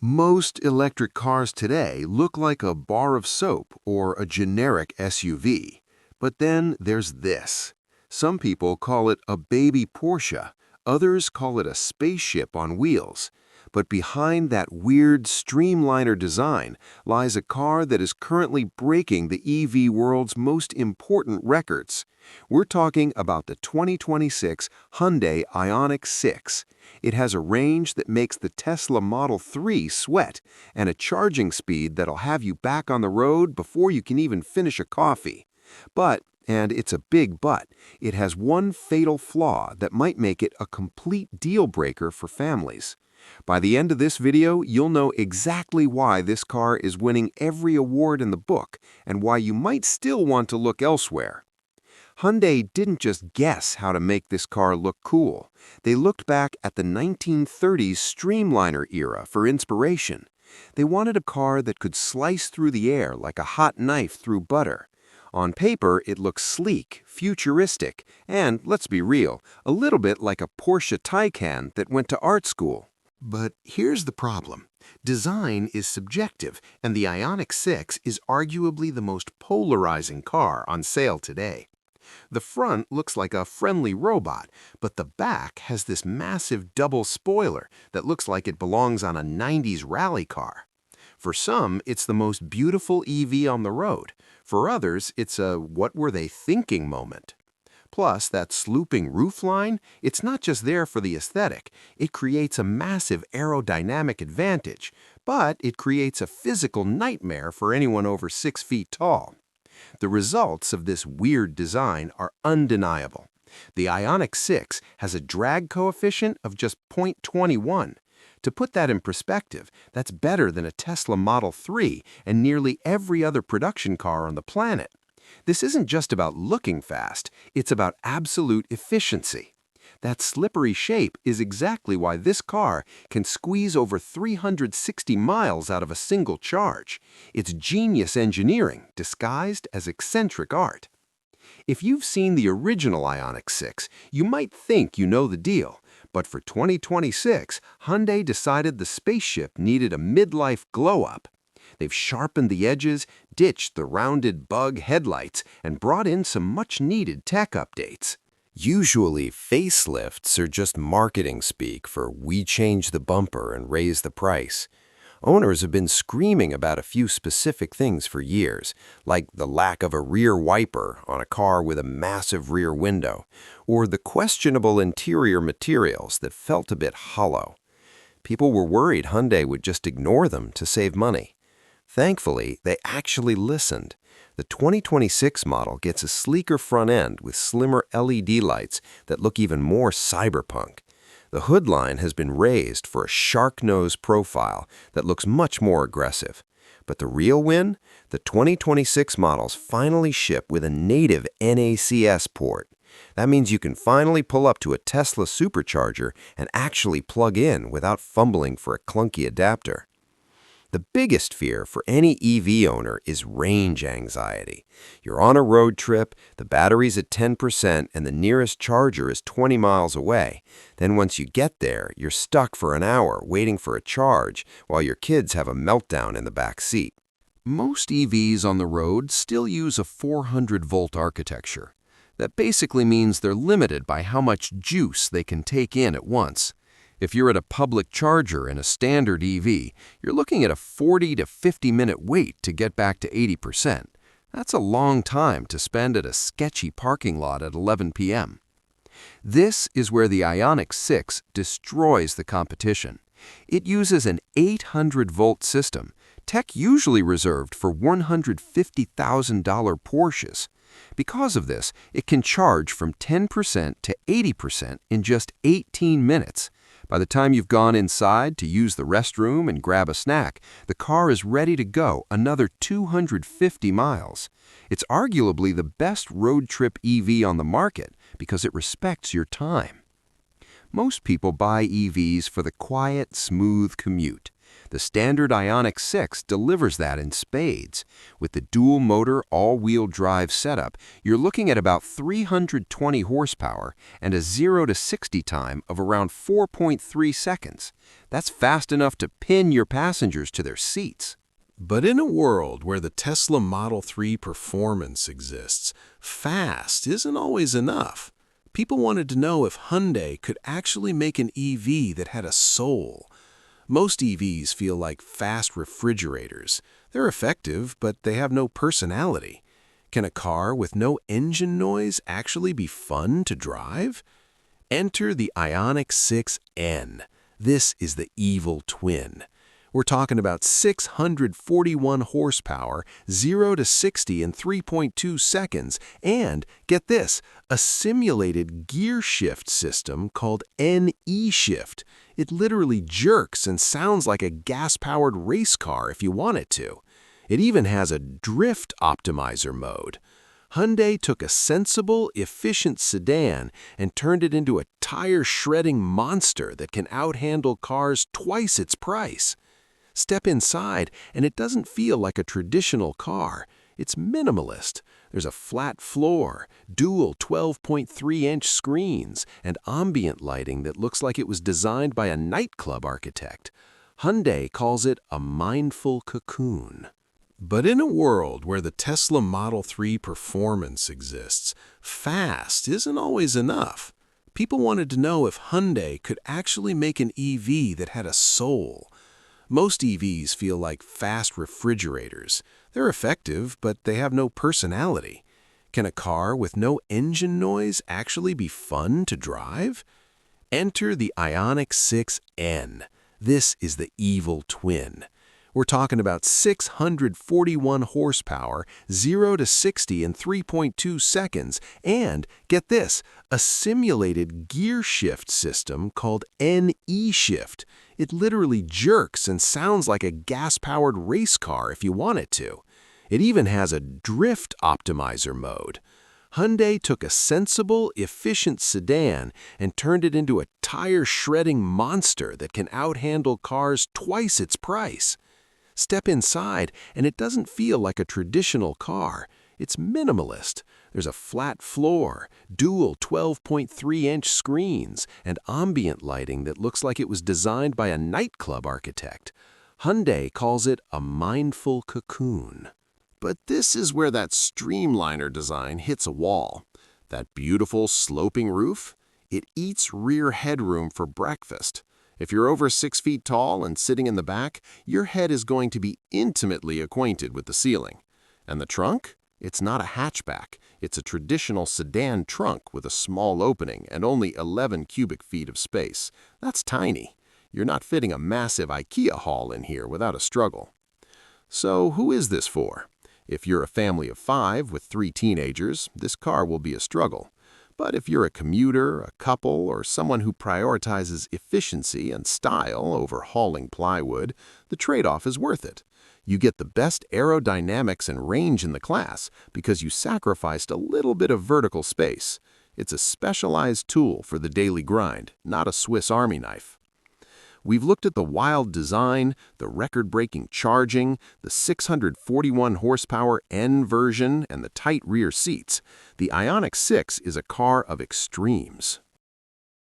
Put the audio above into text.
Most electric cars today look like a bar of soap or a generic SUV. But then there's this. Some people call it a baby Porsche, others call it a spaceship on wheels. But behind that weird streamliner design lies a car that is currently breaking the EV world's most important records. We're talking about the 2026 Hyundai Ioniq 6. It has a range that makes the Tesla Model 3 sweat and a charging speed that'll have you back on the road before you can even finish a coffee. But, and it's a big but, it has one fatal flaw that might make it a complete deal breaker for families. By the end of this video, you'll know exactly why this car is winning every award in the book and why you might still want to look elsewhere. Hyundai didn't just guess how to make this car look cool. They looked back at the 1930s streamliner era for inspiration. They wanted a car that could slice through the air like a hot knife through butter. On paper, it looks sleek, futuristic, and, let's be real, a little bit like a Porsche Taycan that went to art school. But here's the problem. Design is subjective, and the Ioniq 6 is arguably the most polarizing car on sale today. The front looks like a friendly robot, but the back has this massive double spoiler that looks like it belongs on a 90s rally car. For some, it's the most beautiful EV on the road. For others, it's a what were they thinking moment. Plus, that slooping roofline, it's not just there for the aesthetic. It creates a massive aerodynamic advantage, but it creates a physical nightmare for anyone over 6 feet tall. The results of this weird design are undeniable. The Ioniq 6 has a drag coefficient of just 0.21. To put that in perspective, that's better than a Tesla Model 3 and nearly every other production car on the planet. This isn't just about looking fast, it's about absolute efficiency. That slippery shape is exactly why this car can squeeze over 360 miles out of a single charge. It's genius engineering disguised as eccentric art. If you've seen the original Ioniq 6, you might think you know the deal. But for 2026, Hyundai decided the spaceship needed a midlife glow-up. They've sharpened the edges, ditched the rounded bug headlights, and brought in some much-needed tech updates. Usually, facelifts are just marketing speak for "we change the bumper and raise the price." Owners have been screaming about a few specific things for years, like the lack of a rear wiper on a car with a massive rear window, or the questionable interior materials that felt a bit hollow. People were worried Hyundai would just ignore them to save money. Thankfully, they actually listened. The 2026 model gets a sleeker front end with slimmer LED lights that look even more cyberpunk. The hood line has been raised for a shark nose profile that looks much more aggressive. But the real win? The 2026 models finally ship with a native NACS port. That means you can finally pull up to a Tesla supercharger and actually plug in without fumbling for a clunky adapter. The biggest fear for any EV owner is range anxiety. You're on a road trip, the battery's at 10%, and the nearest charger is 20 miles away. Then once you get there, you're stuck for an hour waiting for a charge while your kids have a meltdown in the back seat. Most EVs on the road still use a 400-volt architecture. That basically means they're limited by how much juice they can take in at once. If you're at a public charger in a standard EV, you're looking at a 40 to 50-minute wait to get back to 80%. That's a long time to spend at a sketchy parking lot at 11 p.m. This is where the Ioniq 6 destroys the competition. It uses an 800-volt system, tech usually reserved for $150,000 Porsches. Because of this, it can charge from 10% to 80% in just 18 minutes. By the time you've gone inside to use the restroom and grab a snack, the car is ready to go another 250 miles. It's arguably the best road trip EV on the market because it respects your time. Most people buy EVs for the quiet, smooth commute. The standard Ioniq 6 delivers that in spades. With the dual-motor, all-wheel drive setup, you're looking at about 320 horsepower and a 0 to 60 time of around 4.3 seconds. That's fast enough to pin your passengers to their seats. But in a world where the Tesla Model 3 performance exists, fast isn't always enough. People wanted to know if Hyundai could actually make an EV that had a soul. Most EVs feel like fast refrigerators. They're effective, but they have no personality. Can a car with no engine noise actually be fun to drive? Enter the Ioniq 6N. This is the evil twin. We're talking about 641 horsepower, 0 to 60 in 3.2 seconds, and, get this, a simulated gear shift system called E-Shift. It literally jerks and sounds like a gas-powered race car if you want it to. It even has a drift optimizer mode. Hyundai took a sensible, efficient sedan and turned it into a tire-shredding monster that can outhandle cars twice its price. Step inside, and it doesn't feel like a traditional car. It's minimalist. There's a flat floor, dual 12.3-inch screens, and ambient lighting that looks like it was designed by a nightclub architect. Hyundai calls it a mindful cocoon. But in a world where the Tesla Model 3 performance exists, fast isn't always enough. People wanted to know if Hyundai could actually make an EV that had a soul. Most EVs feel like fast refrigerators. They're effective, but they have no personality. Can a car with no engine noise actually be fun to drive? Enter the Ioniq 6N. This is the evil twin. We're talking about 641 horsepower, 0 to 60 in 3.2 seconds, and, get this, a simulated gear shift system called E-Shift. It literally jerks and sounds like a gas-powered race car if you want it to. It even has a drift optimizer mode. Hyundai took a sensible, efficient sedan and turned it into a tire-shredding monster that can outhandle cars twice its price. Step inside, and it doesn't feel like a traditional car. It's minimalist. There's a flat floor, dual 12.3-inch screens, and ambient lighting that looks like it was designed by a nightclub architect. Hyundai calls it a mindful cocoon. But this is where that streamliner design hits a wall. That beautiful sloping roof, it eats rear headroom for breakfast. If you're over 6 feet tall and sitting in the back, your head is going to be intimately acquainted with the ceiling. And the trunk? It's not a hatchback. It's a traditional sedan trunk with a small opening and only 11 cubic feet of space. That's tiny. You're not fitting a massive IKEA haul in here without a struggle. So who is this for? If you're a family of 5 with 3 teenagers, this car will be a struggle. But if you're a commuter, a couple, or someone who prioritizes efficiency and style over hauling plywood, the trade-off is worth it. You get the best aerodynamics and range in the class because you sacrificed a little bit of vertical space. It's a specialized tool for the daily grind, not a Swiss Army knife. We've looked at the wild design, the record-breaking charging, the 641 horsepower N version, and the tight rear seats. The Ioniq 6 is a car of extremes.